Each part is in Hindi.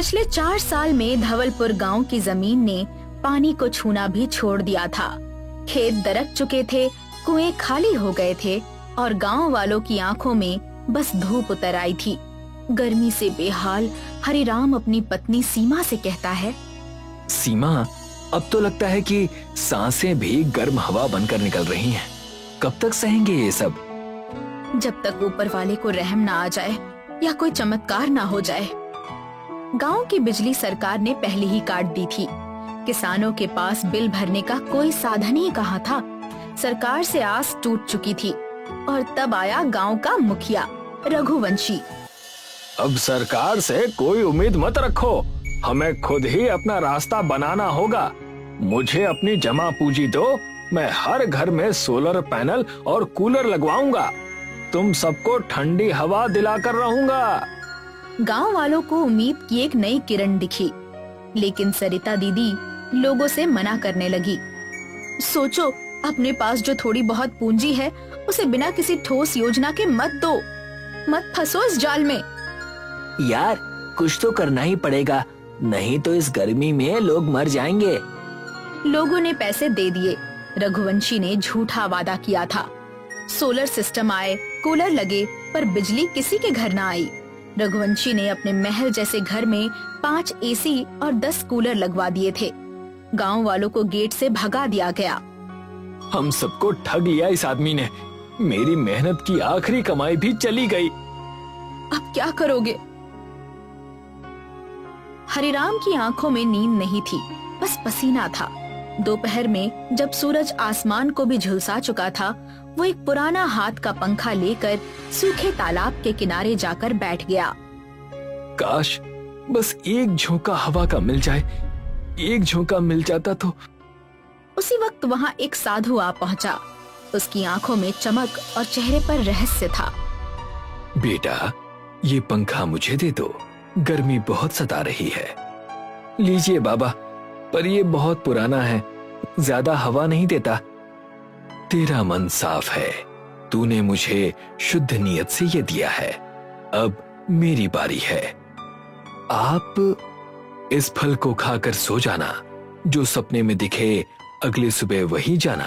पिछले 4 साल में धवलपुर गांव की जमीन ने पानी को छूना भी छोड़ दिया था। खेत दरक चुके थे, कुएं खाली हो गए थे और गांव वालों की आंखों में बस धूप उतर आई थी। गर्मी से बेहाल हरिराम अपनी पत्नी सीमा से कहता है, सीमा, अब तो लगता है कि सांसें भी गर्म हवा बनकर निकल रही हैं। कब तक सहेंगे ये सब? जब तक ऊपर वाले को रहम ना आ जाए या कोई चमत्कार ना हो जाए। गांव की बिजली सरकार ने पहले ही काट दी थी। किसानों के पास बिल भरने का कोई साधन ही कहाँ था। सरकार से आस टूट चुकी थी और तब आया गांव का मुखिया रघुवंशी। अब सरकार से कोई उम्मीद मत रखो, हमें खुद ही अपना रास्ता बनाना होगा। मुझे अपनी जमा पूंजी दो, मैं हर घर में सोलर पैनल और कूलर लगवाऊंगा। तुम सबको ठंडी हवा दिलाकर रहूंगा। गांव वालों को उम्मीद की एक नई किरण दिखी, लेकिन सरिता दीदी लोगों से मना करने लगी। सोचो, अपने पास जो थोड़ी बहुत पूंजी है उसे बिना किसी ठोस योजना के मत दो, मत फंसो इस जाल में। यार, कुछ तो करना ही पड़ेगा, नहीं तो इस गर्मी में लोग मर जाएंगे। लोगों ने पैसे दे दिए। रघुवंशी ने झूठा वादा किया था। सोलर सिस्टम आए, कूलर लगे, पर बिजली किसी के घर न आई। रघुवंशी ने अपने महल जैसे घर में 5 एसी और 10 कूलर लगवा दिए थे। गांव वालों को गेट से भगा दिया गया। हम सबको ठग लिया इस आदमी ने। मेरी मेहनत की आखिरी कमाई भी चली गई। अब क्या करोगे? हरिराम की आंखों में नींद नहीं थी, बस पसीना था। दोपहर में जब सूरज आसमान को भी झुलसा चुका था, वो एक पुराना हाथ का पंखा लेकर सूखे तालाब के किनारे जाकर बैठ गया। काश बस एक झोंका हवा का मिल जाए, एक झोंका मिल जाता तो। उसी वक्त वहाँ एक साधु आ पहुँचा। उसकी आंखों में चमक और चेहरे पर रहस्य था। बेटा, ये पंखा मुझे दे दो, गर्मी बहुत सता रही है। लीजिए बाबा, पर ये बहुत पुराना है, ज्यादा हवा नहीं देता। तेरा मन साफ है, तूने मुझे शुद्ध नियत से ये दिया है। अब मेरी बारी है। आप इस फल को खाकर सो जाना, जो सपने में दिखे अगली सुबह वही जाना।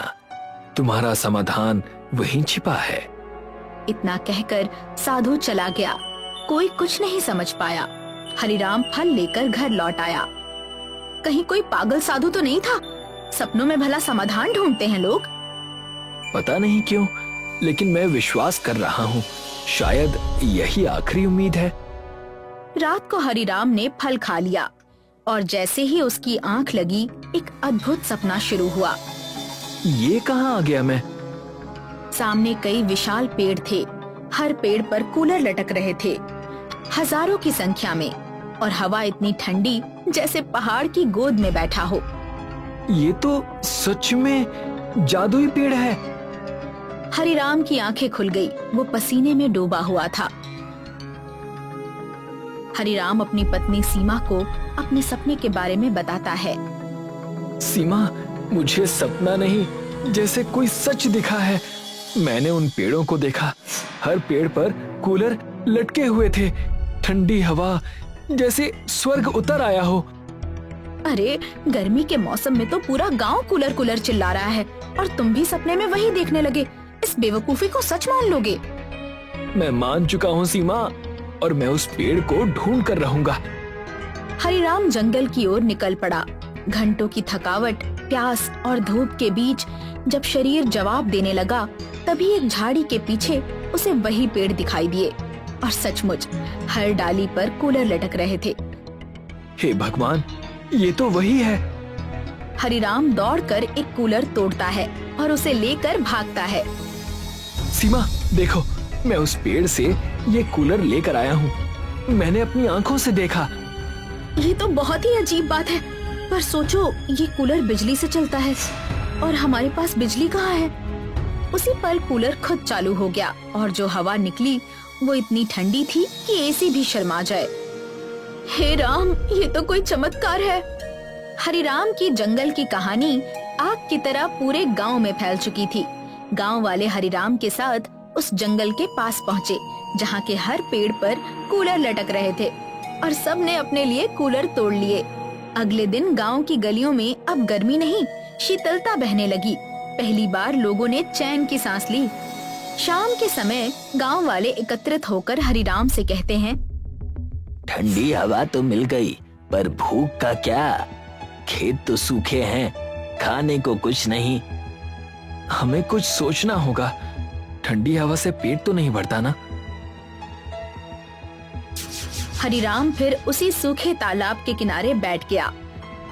तुम्हारा समाधान वहीं छिपा है। इतना कहकर साधु चला गया। कोई कुछ नहीं समझ पाया। हरिराम फल लेकर घर लौट आया। कहीं कोई पागल साधु तो नहीं था? सपनों में भला समाधान ढूंढते हैं लोग। पता नहीं क्यों, लेकिन मैं विश्वास कर रहा हूँ, शायद यही आखिरी उम्मीद है। रात को हरिराम ने फल खा लिया और जैसे ही उसकी आंख लगी, एक अद्भुत सपना शुरू हुआ। ये कहाँ आ गया मैं? सामने कई विशाल पेड़ थे। हर पेड़ पर कूलर लटक रहे थे, हजारों की संख्या में, और हवा इतनी ठंडी जैसे पहाड़ की गोद में बैठा हो। ये तो सच में जादुई पेड़ है। हरिराम की आंखें खुल गई। वो पसीने में डूबा हुआ था। हरिराम अपनी पत्नी सीमा को अपने सपने के बारे में बताता है। सीमा, मुझे सपना नहीं, जैसे कोई सच दिखा है। मैंने उन पेड़ों को देखा, हर पेड़ पर कूलर लटके हुए थे, ठंडी हवा, जैसे स्वर्ग उतर आया हो। अरे, गर्मी के मौसम में तो पूरा गांव कूलर कूलर चिल्ला रहा है और तुम भी सपने में वही देखने लगे। इस बेवकूफी को सच मान लोगे? मैं मान चुका हूँ सीमा, और मैं उस पेड़ को ढूंढ कर रहूंगा। हरिराम जंगल की ओर निकल पड़ा। घंटों की थकावट, प्यास और धूप के बीच जब शरीर जवाब देने लगा, तभी एक झाड़ी के पीछे उसे वही पेड़ दिखाई दिए, और सचमुच हर डाली पर कूलर लटक रहे थे। हे भगवान, ये तो वही है। हरिराम दौड़कर एक कूलर तोड़ता है और उसे लेकर भागता है। सीमा, देखो, मैं उस पेड़ से ये कूलर लेकर आया हूँ। मैंने अपनी आंखों से देखा। ये तो बहुत ही अजीब बात है, पर सोचो, ये कूलर बिजली से चलता है और हमारे पास बिजली कहाँ है? उसी पल कूलर खुद चालू हो गया और जो हवा निकली वो इतनी ठंडी थी कि एसी भी शर्मा जाए। हे राम, ये तो कोई चमत्कार है। हरिराम की जंगल की कहानी आग की तरह पूरे गांव में फैल चुकी थी। गांव वाले हरिराम के साथ उस जंगल के पास पहुँचे, जहाँ के हर पेड़ पर कूलर लटक रहे थे। और सब ने अपने लिए कूलर तोड़ लिए। अगले दिन गांव की गलियों में अब गर्मी नहीं, शीतलता बहने लगी। पहली बार लोगों ने चैन की सांस ली। शाम के समय गांव वाले एकत्रित होकर हरिराम से कहते हैं, ठंडी हवा तो मिल गई, पर भूख का क्या? खेत तो सूखे हैं, खाने को कुछ नहीं। हमें कुछ सोचना होगा, ठंडी हवा से पेट तो नहीं भरता ना। हरिराम फिर उसी सूखे तालाब के किनारे बैठ गया।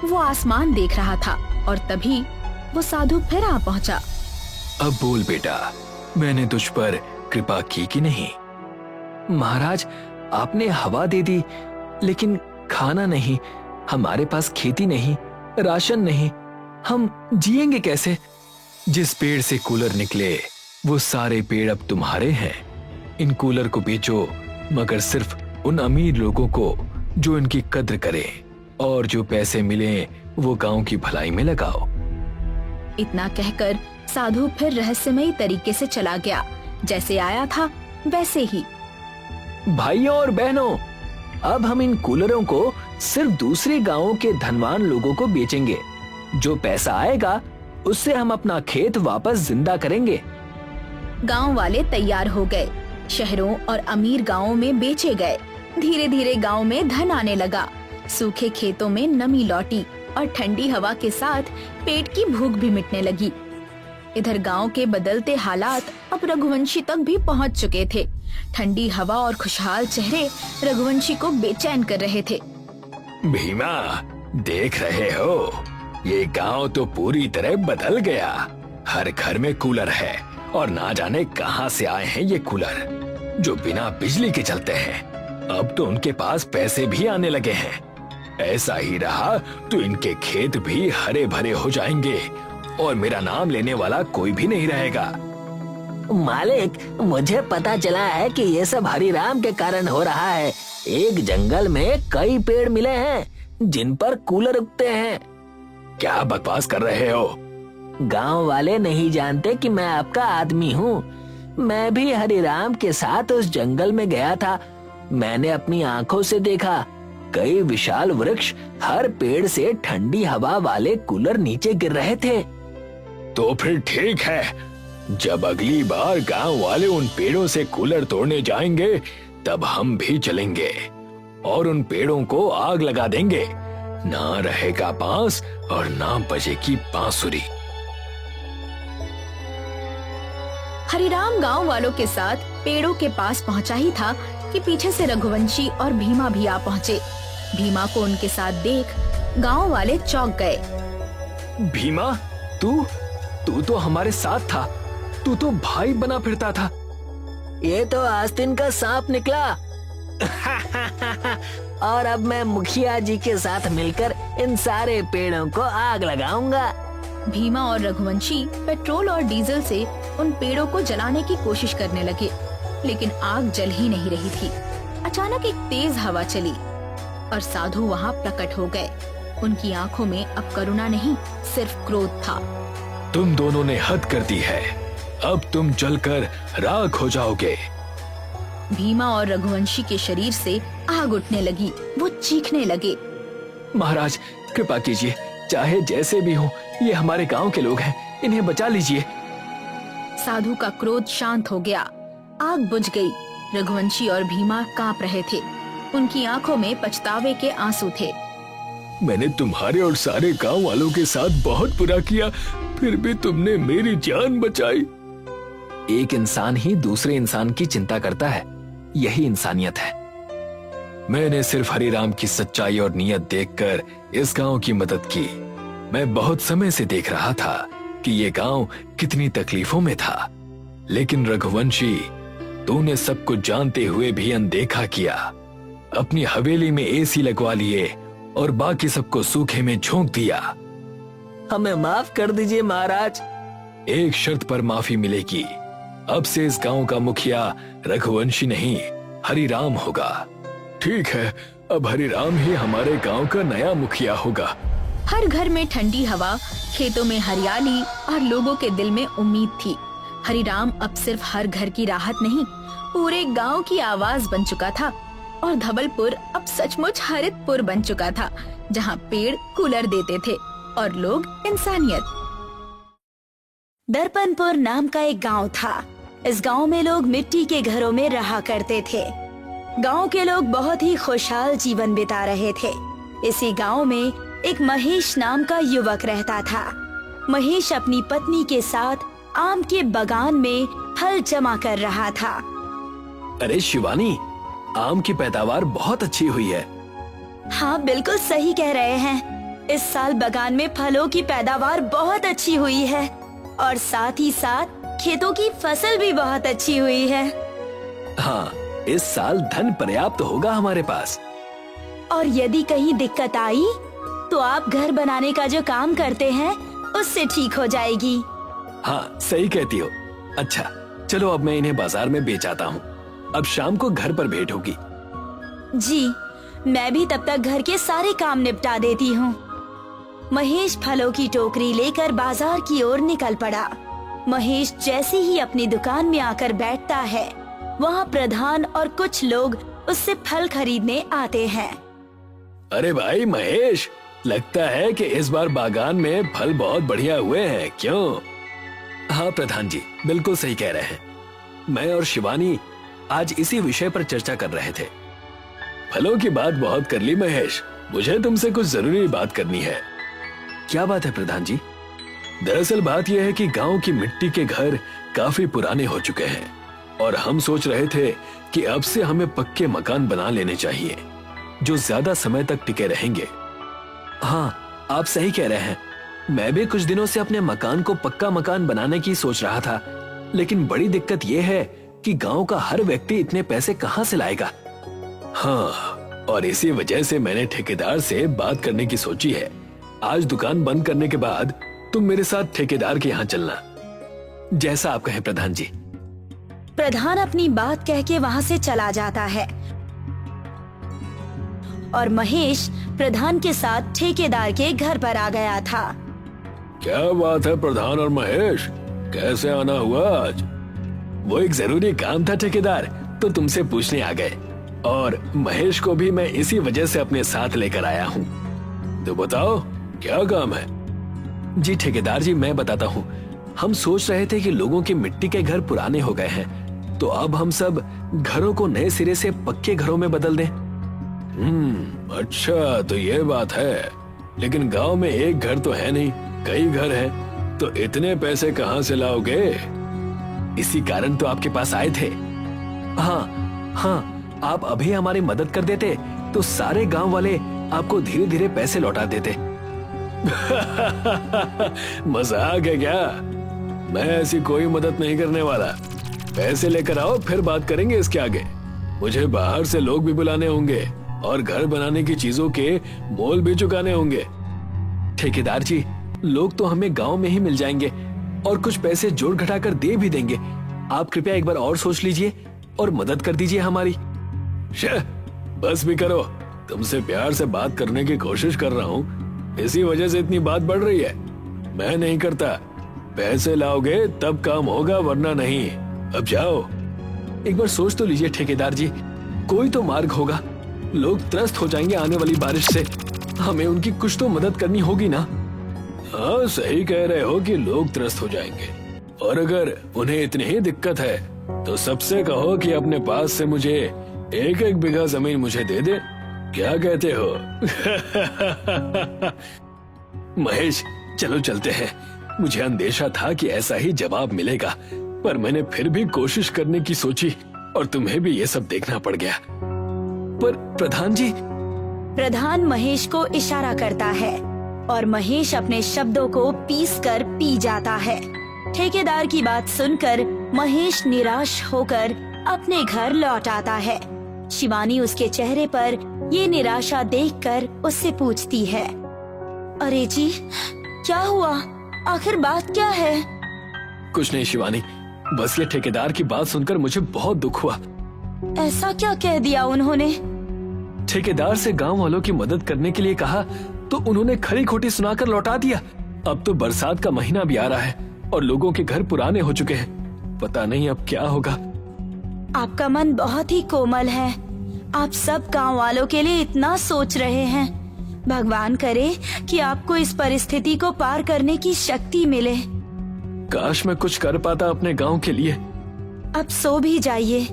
वो आसमान देख रहा था और तभी वो साधु फिर आ पहुंचा। अब बोल बेटा, मैंने तुझ पर कृपा की कि नहीं? महाराज, आपने हवा दे दी, लेकिन खाना नहीं, हमारे पास खेती नहीं, राशन नहीं, हम जिएंगे कैसे? जिस पेड़ से कूलर निकले वो सारे पेड़ अब तुम्हारे हैं। इन कूलर को बेचो, मगर सिर्फ उन अमीर लोगों को जो इनकी कद्र करें, और जो पैसे मिले वो गांव की भलाई में लगाओ। इतना कहकर साधु फिर रहस्यमयी तरीके से चला गया। जैसे आया था वैसे ही। भाइयों और बहनों, अब हम इन कूलरों को सिर्फ दूसरे गांवों के धनवान लोगों को बेचेंगे। जो पैसा आएगा उससे हम अपना खेत वापस जिंदा करेंगे। गांव वाले तैयार हो गए। शहरों और अमीर गांवों में बेचे गए। धीरे धीरे गांव में धन आने लगा। सूखे खेतों में नमी लौटी और ठंडी हवा के साथ पेट की भूख भी मिटने लगी। इधर गांव के बदलते हालात अब रघुवंशी तक भी पहुंच चुके थे। ठंडी हवा और खुशहाल चेहरे रघुवंशी को बेचैन कर रहे थे। भीमा, देख रहे हो, ये गांव तो पूरी तरह बदल गया। हर घर में कूलर है, और ना जाने कहां से आए हैं ये कूलर, जो बिना बिजली के चलते हैं। अब तो उनके पास पैसे भी आने लगे हैं। ऐसा ही रहा तो इनके खेत भी हरे भरे हो जाएंगे, और मेरा नाम लेने वाला कोई भी नहीं रहेगा। मालिक, मुझे पता चला है कि ये सब हरिराम के कारण हो रहा है। एक जंगल में कई पेड़ मिले हैं जिन पर कूलर उगते हैं। क्या बकवास कर रहे हो? गांव वाले नहीं जानते कि मैं आपका आदमी हूँ। मैं भी हरिराम के साथ उस जंगल में गया था। मैंने अपनी आंखों से देखा, कई विशाल वृक्ष, हर पेड़ से ठंडी हवा वाले कूलर नीचे गिर रहे थे। तो फिर ठीक है, जब अगली बार गांव वाले उन पेड़ों से कूलर तोड़ने जाएंगे, तब हम भी चलेंगे और उन पेड़ों को आग लगा देंगे। ना रहेगा बांस और ना बजेगी बांसुरी। हरिराम गांव वालों के साथ पेड़ों के पास पहुंचा ही था कि पीछे से रघुवंशी और भीमा भी आ पहुंचे। भीमा को उनके साथ देख गांव वाले चौंक गए। भीमा, तू तो हमारे साथ था। तू तो भाई बना फिरता था। ये तो आस्तीन का सांप निकला। और अब मैं मुखिया जी के साथ मिलकर इन सारे पेड़ों को आग लगाऊंगा। भीमा और रघुवंशी पेट्रोल और डीजल से उन पेड़ों को जलाने की कोशिश करने लगे, लेकिन आग जल ही नहीं रही थी। अचानक एक तेज हवा चली और साधु वहाँ प्रकट हो गए। उनकी आंखों में अब करुणा नहीं, सिर्फ क्रोध था। तुम दोनों ने हद कर दी है, अब तुम जलकर राख हो जाओगे। भीमा और रघुवंशी के शरीर से आग उठने लगी। वो चीखने लगे, महाराज कृपा कीजिए, चाहे जैसे भी हो, ये हमारे गांव के लोग हैं, इन्हें बचा लीजिए। साधु का क्रोध शांत हो गया। आग बुझ गई। रघुवंशी और भीमा कांप रहे थे। उनकी आंखों में पछतावे के आंसू थे। मैंने तुम्हारे और सारे गांव वालों के साथ बहुत बुरा किया, फिर भी तुमने मेरी जान बचाई। एक इंसान ही दूसरे इंसान की चिंता करता है, यही इंसानियत है। मैंने सिर्फ हरिराम की सच्चाई और नियत देखकर इस गांव की मदद की। मैं बहुत समय से देख रहा था कि ये गांव कितनी तकलीफों में था, लेकिन रघुवंशी, तूने सब कुछ जानते हुए भी अनदेखा किया। अपनी हवेली में एसी लगवा लिए और बाकी सबको सूखे में झोंक दिया। हमें माफ कर दीजिए महाराज। एक शर्त पर माफी मिलेगी। अब से इस गांव का मुखिया रघुवंशी नहीं, हरिराम होगा। ठीक है, अब हरिराम ही हमारे गांव का नया मुखिया होगा। हर घर में ठंडी हवा, खेतों में हरियाली और लोगों के दिल में उम्मीद थी। हरिराम अब सिर्फ हर घर की राहत नहीं, पूरे गांव की आवाज बन चुका था। और धवलपुर अब सचमुच हरितपुर बन चुका था, जहाँ पेड़ कूलर देते थे और लोग इंसानियत। दर्पणपुर नाम का एक गांव था। इस गांव में लोग मिट्टी के घरों में रहा करते थे। गांव के लोग बहुत ही खुशहाल जीवन बिता रहे थे। इसी गांव में एक महेश नाम का युवक रहता था। महेश अपनी पत्नी के साथ आम के बागान में फल जमा कर रहा था। अरे शिवानी, आम की पैदावार बहुत अच्छी हुई है। हाँ, बिल्कुल सही कह रहे हैं। इस साल बागान में फलों की पैदावार बहुत अच्छी हुई है और साथ ही साथ खेतों की फसल भी बहुत अच्छी हुई है। हाँ, इस साल धन पर्याप्त होगा हमारे पास। और यदि कहीं दिक्कत आई तो आप घर बनाने का जो काम करते हैं उससे ठीक हो जाएगी। हाँ, सही कहती हो। अच्छा, चलो अब मैं इन्हें बाजार में बेच आता हूँ। अब शाम को घर पर भेंट होगी। जी, मैं भी तब तक घर के सारे काम निपटा देती हूँ। महेश फलों की टोकरी लेकर बाजार की ओर निकल पड़ा। महेश जैसे ही अपनी दुकान में आकर बैठता है, वहाँ प्रधान और कुछ लोग उससे फल खरीदने आते हैं। अरे भाई महेश, लगता है कि इस बार बागान में फल बहुत बढ़िया हुए हैं, क्यों? हाँ प्रधान जी, बिल्कुल सही कह रहे हैं। मैं और शिवानी आज इसी विषय पर चर्चा कर रहे थे। फलों की बात बहुत कर ली महेश, मुझे तुमसे कुछ जरूरी बात करनी है। क्या बात है प्रधान जी? दरअसल बात यह है कि गांव की मिट्टी के घर काफी पुराने हो चुके हैं और हम सोच रहे थे कि अब से हमें पक्के मकान बना लेने चाहिए जो ज्यादा समय तक टिके रहेंगे। हाँ, आप सही कह रहे हैं। मैं भी कुछ दिनों से अपने मकान को पक्का मकान बनाने की सोच रहा था, लेकिन बड़ी दिक्कत यह है कि गांव का हर व्यक्ति इतने पैसे कहां से लाएगा। हाँ, और इसी वजह से मैंने ठेकेदार से बात करने की सोची है। आज दुकान बंद करने के बाद तुम मेरे साथ ठेकेदार के यहाँ चलना। जैसा आप कहें प्रधान जी। प्रधान अपनी बात कह के वहाँ से चला जाता है और महेश प्रधान के साथ ठेकेदार के घर पर आ गया था। क्या बात है प्रधान और महेश, कैसे आना हुआ आज? वो एक जरूरी काम था ठेकेदार, तो तुमसे पूछने आ गए। और महेश को भी मैं इसी वजह से अपने साथ लेकर आया हूँ। तो बताओ क्या काम है? जी ठेकेदार जी, मैं बताता हूँ। हम सोच रहे थे कि लोगों के मिट्टी के घर पुराने हो गए हैं, तो अब हम सब घरों को नए सिरे से पक्के घरों में बदल दें। अच्छा, तो ये बात है। लेकिन गांव में एक घर तो है नहीं, कई घर हैं, तो इतने पैसे कहां से लाओगे? इसी कारण तो आपके पास आए थे। हाँ, आप अभी हमारी मदद कर देते तो सारे गांव वाले आपको धीरे धीरे पैसे लौटा देते। मजाक है क्या? मैं ऐसी कोई मदद नहीं करने वाला। पैसे लेकर आओ, फिर बात करेंगे इसके आगे। मुझे बाहर से लोग भी बुलाने होंगे और घर बनाने की चीजों के मोल भी चुकाने होंगे। ठेकेदार जी, लोग तो हमें गांव में ही मिल जाएंगे और कुछ पैसे जोड़ घटाकर दे भी देंगे। आप कृपया एक बार और सोच लीजिए और मदद कर दीजिए हमारी। बस भी करो, तुमसे प्यार से बात करने की कोशिश कर रहा हूँ, इसी वजह से इतनी बात बढ़ रही है। मैं नहीं करता। पैसे लाओगे तब काम होगा, वरना नहीं। अब जाओ। एक बार सोच तो लीजिए ठेकेदार जी, कोई तो मार्ग होगा। लोग त्रस्त हो जाएंगे आने वाली बारिश से, हमें उनकी कुछ तो मदद करनी होगी ना। हाँ, सही कह रहे हो कि लोग त्रस्त हो जाएंगे, और अगर उन्हें इतनी ही दिक्कत है तो सबसे कहो कि अपने पास से मुझे 1-1 बीघा जमीन मुझे दे दे। क्या कहते हो? महेश, चलो चलते हैं। मुझे अंदेशा था कि ऐसा ही जवाब मिलेगा, पर मैंने फिर भी कोशिश करने की सोची और तुम्हें भी ये सब देखना पड़ गया। पर प्रधान जी। प्रधान महेश को इशारा करता है और महेश अपने शब्दों को पीसकर पी जाता है। ठेकेदार की बात सुनकर महेश निराश होकर अपने घर लौट आता है। शिवानी उसके चेहरे पर ये निराशा देखकर उससे पूछती है, अरे जी, क्या हुआ? आखिर बात क्या है? कुछ नहीं शिवानी, बस ये ठेकेदार की बात सुनकर मुझे बहुत दुख हुआ। ऐसा क्या कह दिया उन्होंने? ठेकेदार से गांव वालों की मदद करने के लिए कहा तो उन्होंने खरी खोटी सुनाकर लौटा दिया। अब तो बरसात का महीना भी आ रहा है और लोगों के घर पुराने हो चुके हैं। पता नहीं अब क्या होगा। आपका मन बहुत ही कोमल है। आप सब गांव वालों के लिए इतना सोच रहे हैं। भगवान करे कि आपको इस परिस्थिति को पार करने की शक्ति मिले। काश मैं कुछ कर पाता अपने गांव के लिए। अब सो भी जाइए,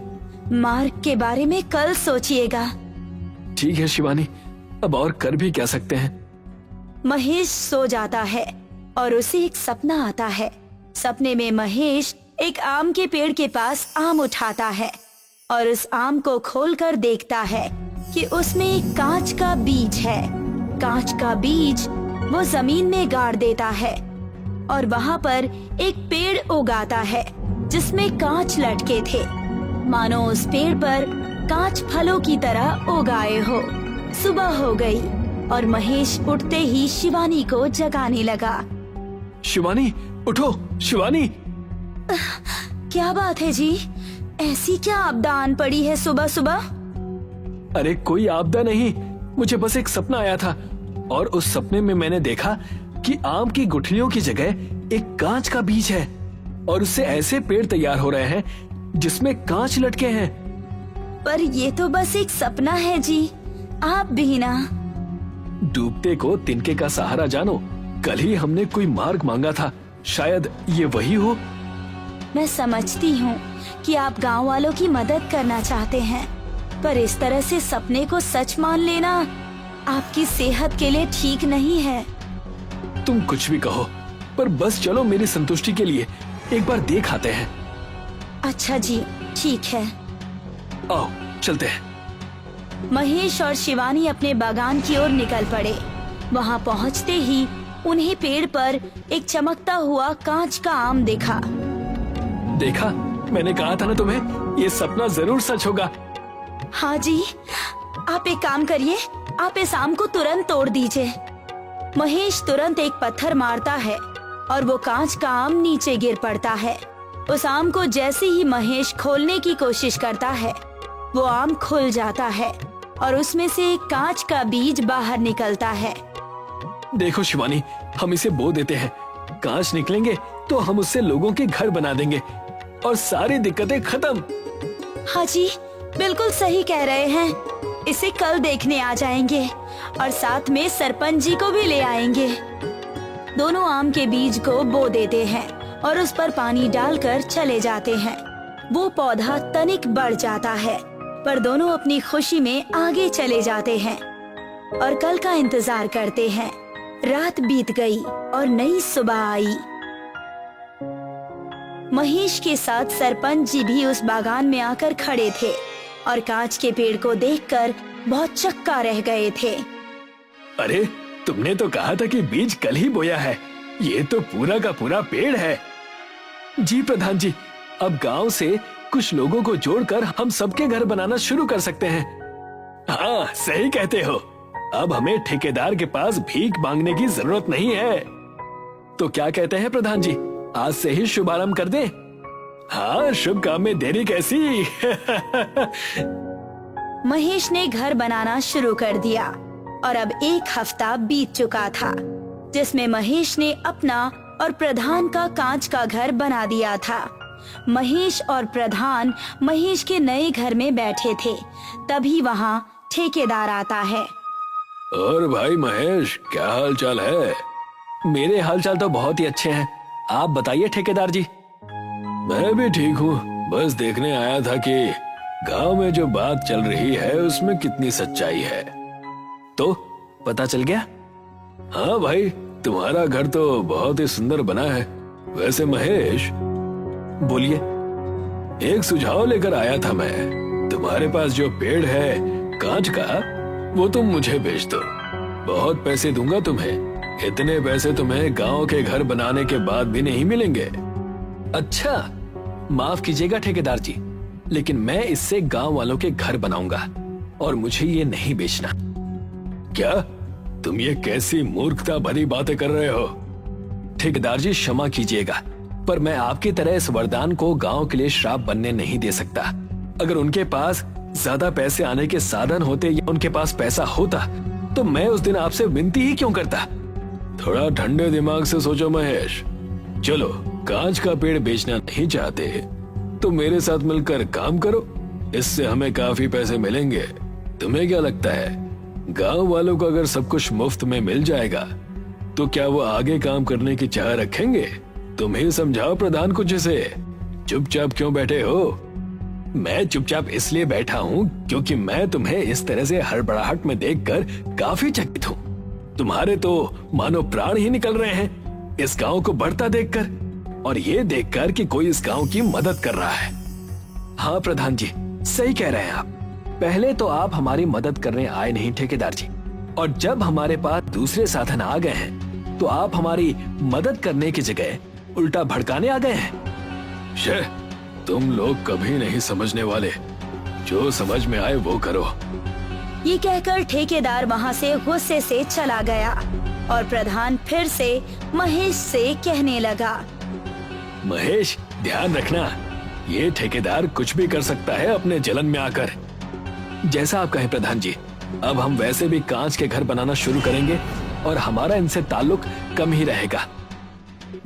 मार्ग के बारे में कल सोचिएगा। ठीक है शिवानी, अब और कर भी क्या सकते हैं। महेश सो जाता है और उसे एक सपना आता है। सपने में महेश एक आम के पेड़ के पास आम उठाता है और उस आम को खोलकर देखता है कि उसमें एक कांच का बीज है। कांच का बीज वो जमीन में गाड़ देता है और वहाँ पर एक पेड़ उगाता है जिसमें कांच लटके थे, मानो उस पेड़ पर कांच फलों की तरह उगाए हो। सुबह हो गई और महेश उठते ही शिवानी को जगाने लगा। शिवानी उठो, शिवानी। क्या बात है जी, ऐसी क्या आपदा आन पड़ी है सुबह सुबह? अरे कोई आपदा नहीं, मुझे बस एक सपना आया था और उस सपने में मैंने देखा कि आम की गुठलियों की जगह एक कांच का बीज है और उससे ऐसे पेड़ तैयार हो रहे हैं जिसमें कांच लटके हैं। पर ये तो बस एक सपना है जी, आप भी ना। डूबते को तिनके का सहारा जानो। कल ही हमने कोई मार्ग मांगा था, शायद ये वही हो। मैं समझती हूँ कि आप गांव वालों की मदद करना चाहते हैं, पर इस तरह से सपने को सच मान लेना आपकी सेहत के लिए ठीक नहीं है। तुम कुछ भी कहो, पर बस चलो मेरी संतुष्टि के लिए एक बार देख आते हैं। अच्छा जी, ठीक है। आओ चलते हैं। महेश और शिवानी अपने बागान की ओर निकल पड़े। वहाँ पहुँचते ही उन्हें पेड़ पर एक चमकता हुआ कांच का आम देखा। देखा, मैंने कहा था ना तुम्हें, ये सपना जरूर सच होगा। हाँ जी, आप एक काम करिए, आप इस आम को तुरंत तोड़ दीजिए। महेश तुरंत एक पत्थर मारता है और वो कांच का आम नीचे गिर पड़ता है। उस आम को जैसे ही महेश खोलने की कोशिश करता है, वो आम खुल जाता है और उसमें से एक कांच का बीज बाहर निकलता है। देखो शिवानी, हम इसे बो देते हैं। कांच निकलेंगे तो हम उससे लोगों के घर बना देंगे और सारी दिक्कतें खत्म। हाँ जी, बिल्कुल सही कह रहे हैं। इसे कल देखने आ जाएंगे और साथ में सरपंच जी को भी ले आएंगे। दोनों आम के बीज को बो देते हैं और उस पर पानी डालकर चले जाते हैं। वो पौधा तनिक बढ़ जाता है, पर दोनों अपनी खुशी में आगे चले जाते हैं और कल का इंतजार करते हैं। रात बीत गई और नई सुबह आई। महेश के साथ सरपंच जी भी उस बागान में आकर खड़े थे और कांच के पेड़ को देखकर बहुत चक्का रह गए थे। अरे, तुमने तो कहा था कि बीज कल ही बोया है, ये तो पूरा का पूरा पेड़ है। जी प्रधान जी, अब गांव से कुछ लोगों को जोड़कर हम सबके घर बनाना शुरू कर सकते हैं। हाँ, सही कहते हो। अब हमें ठेकेदार के पास भीख मांगने की जरूरत नहीं है। तो क्या कहते हैं प्रधान जी, आज से ही शुभारंभ कर दें? हाँ, शुभ काम में देरी कैसी। महेश ने घर बनाना शुरू कर दिया और अब एक हफ्ता बीत चुका था, जिसमें महेश ने अपना और प्रधान का कांच का घर बना दिया था। महेश और प्रधान महेश के नए घर में बैठे थे, तभी वहाँ ठेकेदार आता है। और भाई महेश, क्या हाल चाल है? मेरे हाल चाल तो बहुत ही अच्छे हैं, आप बताइए ठेकेदार जी। मैं भी ठीक हूँ, बस देखने आया था कि गांव में जो बात चल रही है उसमें कितनी सच्चाई है। तो पता चल गया? हाँ भाई, तुम्हारा घर तो बहुत ही सुंदर बना है। वैसे महेश, बोलिए। एक सुझाव लेकर आया था मैं। तुम्हारे पास जो पेड़ है कांच का, वो तुम मुझे बेच दो। बहुत पैसे दूंगा तुम्हें। इतने पैसे तुम्हें गांव के घर बनाने के बाद भी नहीं मिलेंगे। अच्छा, माफ कीजिएगा ठेकेदार जी, लेकिन मैं इससे गांव वालों के घर बनाऊंगा और मुझे ये नहीं बेचना। क्या तुम ये कैसी मूर्खता भरी बातें कर रहे हो? ठेकेदार जी क्षमा कीजिएगा, पर मैं आपकी तरह इस वरदान को गांव के लिए श्राप बनने नहीं दे सकता। अगर उनके पास ज्यादा पैसे आने के साधन होते या उनके पास पैसा होता तो मैं उस दिन आपसे विनती ही क्यों करता। थोड़ा ठंडे दिमाग से सोचो महेश। चलो, कांच का पेड़ बेचना नहीं चाहते तो मेरे साथ मिलकर काम करो, इससे हमें काफी पैसे मिलेंगे तुम्हें क्या लगता है गांव वालों को अगर सब कुछ मुफ्त में मिल जाएगा तो क्या वो आगे काम करने की चाह रखेंगे? तुम ही समझाओ प्रधान कुछ इसे। चुपचाप क्यों बैठे हो? मैं चुपचाप इसलिए बैठा हूँ क्योंकि मैं तुम्हें इस तरह से हड़बड़ाहट में देखकर काफी चकित हूँ। तुम्हारे तो मानो प्राण ही निकल रहे हैं इस गांव को बढ़ता देखकर, और ये देखकर कि कोई इस गांव की मदद कर रहा है। हाँ प्रधान जी, सही कह रहे हैं आप। पहले तो आप हमारी मदद करने आए नहीं ठेकेदार जी, और जब हमारे पास दूसरे साधन आ गए हैं तो आप हमारी मदद करने की जगह उल्टा भड़काने आ गए हैं। शे, तुम लोग कभी नहीं समझने वाले, जो समझ में आए वो करो। ये कहकर ठेकेदार वहाँ से गुस्से से चला गया और प्रधान फिर से महेश से कहने लगा, महेश ध्यान रखना, ये ठेकेदार कुछ भी कर सकता है अपने जलन में आकर। जैसा आप कहें प्रधान जी, अब हम वैसे भी कांच के घर बनाना शुरू करेंगे और हमारा इनसे ताल्लुक कम ही रहेगा।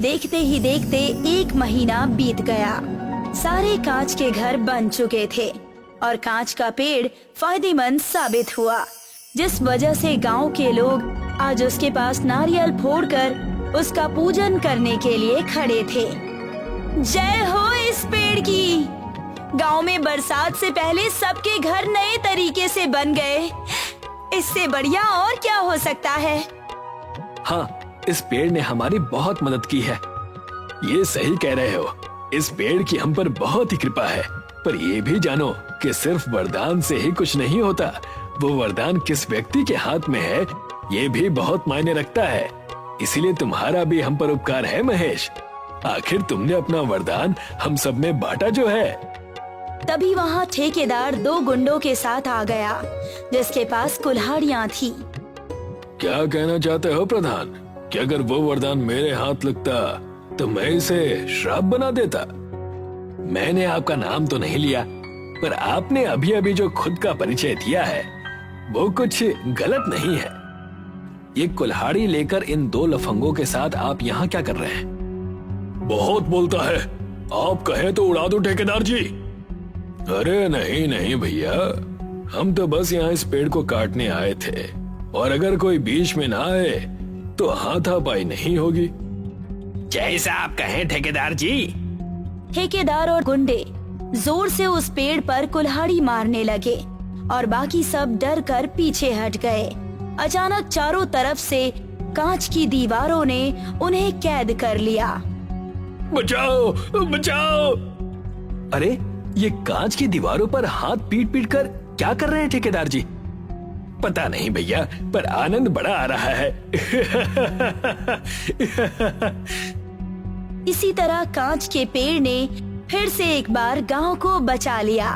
देखते ही देखते 1 महीना बीत गया। सारे कांच के घर बन चुके थे और कांच का पेड़ फायदेमंद साबित हुआ, जिस वजह से गांव के लोग आज उसके पास नारियल फोड़कर उसका पूजन करने के लिए खड़े थे। जय हो इस पेड़ की। गांव में बरसात से पहले सबके घर नए तरीके से बन गए। इससे बढ़िया और क्या हो सकता है। हाँ, इस पेड़ ने हमारी बहुत मदद की है। ये सही कह रहे हो, इस पेड़ की हम पर बहुत ही कृपा है। पर ये भी जानो कि सिर्फ वरदान से ही कुछ नहीं होता, वो वरदान किस व्यक्ति के हाथ में है ये भी बहुत मायने रखता है। इसीलिए तुम्हारा भी हम पर उपकार है महेश। आखिर तुमने अपना वरदान हम सब में बांटा जो है। तभी वहाँ ठेकेदार 2 गुंडों के साथ आ गया, जिसके पास कुल्हाड़ियाँ थी। क्या कहना चाहते हो प्रधान कि अगर वो वरदान मेरे हाथ लगता तो मैं इसे श्राप बना देता? मैंने आपका नाम तो नहीं लिया, पर आपने अभी अभी जो खुद का परिचय दिया है वो कुछ गलत नहीं है। ये कुल्हाड़ी लेकर इन 2 लफंगों के साथ आप यहाँ क्या कर रहे हैं? बहुत बोलता है, आप कहें तो उड़ा दो ठेकेदार जी। अरे नहीं नहीं भैया, हम तो बस यहाँ इस पेड़ को काटने आए थे, और अगर कोई बीच में ना आए तो हाथापाई नहीं होगी। जैसा आप कहें ठेकेदार जी। ठेकेदार और गुंडे जोर से उस पेड़ पर कुल्हाड़ी मारने लगे और बाकी सब डर कर पीछे हट गए। अचानक चारों तरफ से कांच की दीवारों ने उन्हें कैद कर लिया। बचाओ बचाओ! अरे ये कांच की दीवारों पर हाथ पीट पीट कर क्या कर रहे हैं ठेकेदार जी? पता नहीं भैया, पर आनंद बड़ा आ रहा है। इसी तरह कांच के पेड़ ने फिर से एक बार गांव को बचा लिया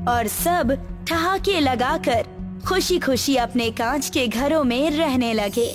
और सब ठहाके लगाकर खुशी खुशी अपने कांच के घरों में रहने लगे।